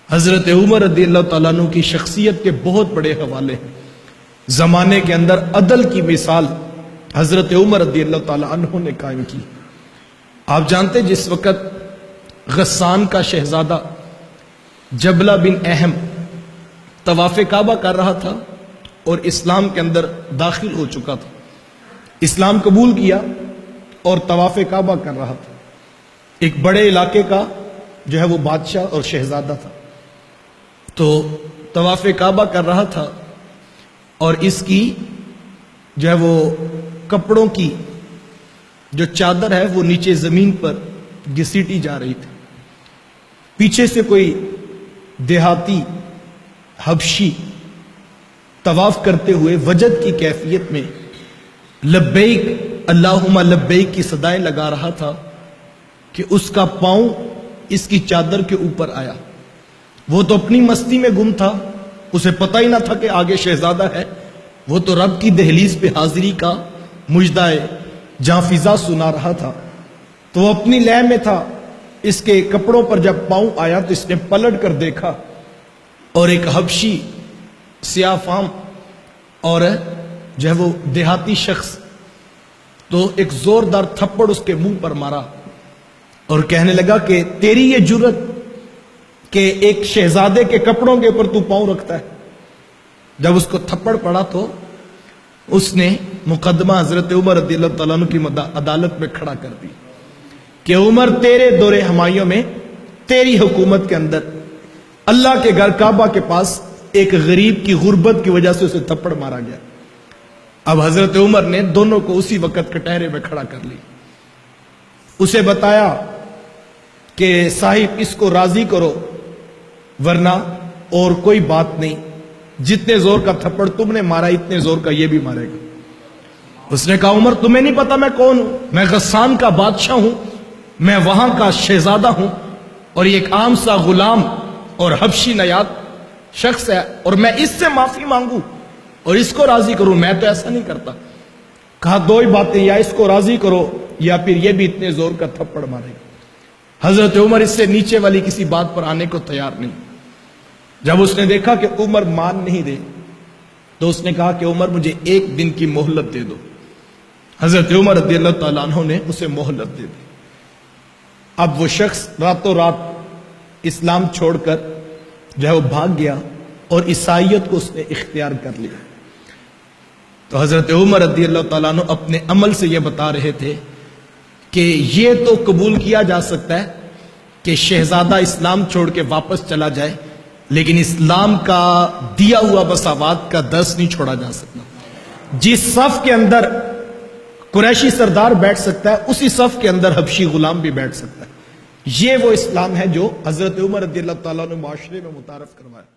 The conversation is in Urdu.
حضرت عمر رضی اللہ تعالیٰ عنہ کی شخصیت کے بہت بڑے حوالے ہیں۔ زمانے کے اندر عدل کی مثال حضرت عمر رضی اللہ تعالیٰ عنہ نے قائم کی۔ آپ جانتے جس وقت غسان کا شہزادہ جبلہ بن اہم طواف کعبہ کر رہا تھا اور اسلام کے اندر داخل ہو چکا تھا، اسلام قبول کیا اور طواف کعبہ کر رہا تھا، ایک بڑے علاقے کا جو ہے وہ بادشاہ اور شہزادہ تھا، تو طواف کعبہ کر رہا تھا اور اس کی جو ہے وہ کپڑوں کی جو چادر ہے وہ نیچے زمین پر گھسیٹی جا رہی تھی۔ پیچھے سے کوئی دیہاتی حبشی طواف کرتے ہوئے وجد کی کیفیت میں لبیک اللہم لبیک کی صدائیں لگا رہا تھا کہ اس کا پاؤں اس کی چادر کے اوپر آیا۔ وہ تو اپنی مستی میں گم تھا، اسے پتہ ہی نہ تھا کہ آگے شہزادہ ہے، وہ تو رب کی دہلیز پہ حاضری کا مجدہ جاں فضا سنا رہا تھا، تو وہ اپنی لے میں تھا۔ اس کے کپڑوں پر جب پاؤں آیا تو اس نے پلٹ کر دیکھا اور ایک حبشی سیاہ فام اور جو ہے وہ دیہاتی شخص تو ایک زوردار تھپڑ اس کے منہ پر مارا اور کہنے لگا کہ تیری یہ جرت کہ ایک شہزادے کے کپڑوں کے اوپر تو پاؤں رکھتا ہے۔ جب اس کو تھپڑ پڑا تو اس نے مقدمہ حضرت عمر رضی اللہ تعالیٰ عنہ کی عدالت میں کھڑا کر دی کہ عمر تیرے دور ہمایوں میں تیری حکومت کے اندر اللہ کے گھر کعبہ کے پاس ایک غریب کی غربت کی وجہ سے اسے تھپڑ مارا گیا۔ اب حضرت عمر نے دونوں کو اسی وقت کٹہرے میں کھڑا کر لی، اسے بتایا کہ صاحب اس کو راضی کرو ورنہ اور کوئی بات نہیں، جتنے زور کا تھپڑ تم نے مارا اتنے زور کا یہ بھی مارے گا۔ اس نے کہا عمر تمہیں نہیں پتا میں کون ہوں؟ میں غسان کا بادشاہ ہوں، میں وہاں کا شہزادہ ہوں اور یہ ایک عام سا غلام اور حبشی نیاد شخص ہے، اور میں اس سے معافی مانگوں اور اس کو راضی کروں؟ میں تو ایسا نہیں کرتا۔ کہا دو ہی باتیں، یا اس کو راضی کرو یا پھر یہ بھی اتنے زور کا تھپڑ مارے گا۔ حضرت عمر اس سے نیچے والی کسی بات پر آنے کو تیار نہیں۔ جب اس نے دیکھا کہ عمر مان نہیں دے تو اس نے کہا کہ عمر مجھے ایک دن کی مہلت دے دو۔ حضرت عمر رضی اللہ تعالیٰ عنہ نے اسے مہلت دے دی۔ اب وہ شخص راتوں رات اسلام چھوڑ کر جو ہے وہ بھاگ گیا اور عیسائیت کو اس نے اختیار کر لیا۔ تو حضرت عمر رضی اللہ تعالیٰ عنہ اپنے عمل سے یہ بتا رہے تھے کہ یہ تو قبول کیا جا سکتا ہے کہ شہزادہ اسلام چھوڑ کے واپس چلا جائے، لیکن اسلام کا دیا ہوا مساوات کا درس نہیں چھوڑا جا سکتا۔ جس صف کے اندر قریشی سردار بیٹھ سکتا ہے اسی صف کے اندر حبشی غلام بھی بیٹھ سکتا ہے۔ یہ وہ اسلام ہے جو حضرت عمر رضی اللہ تعالیٰ نے معاشرے میں متعارف کروایا۔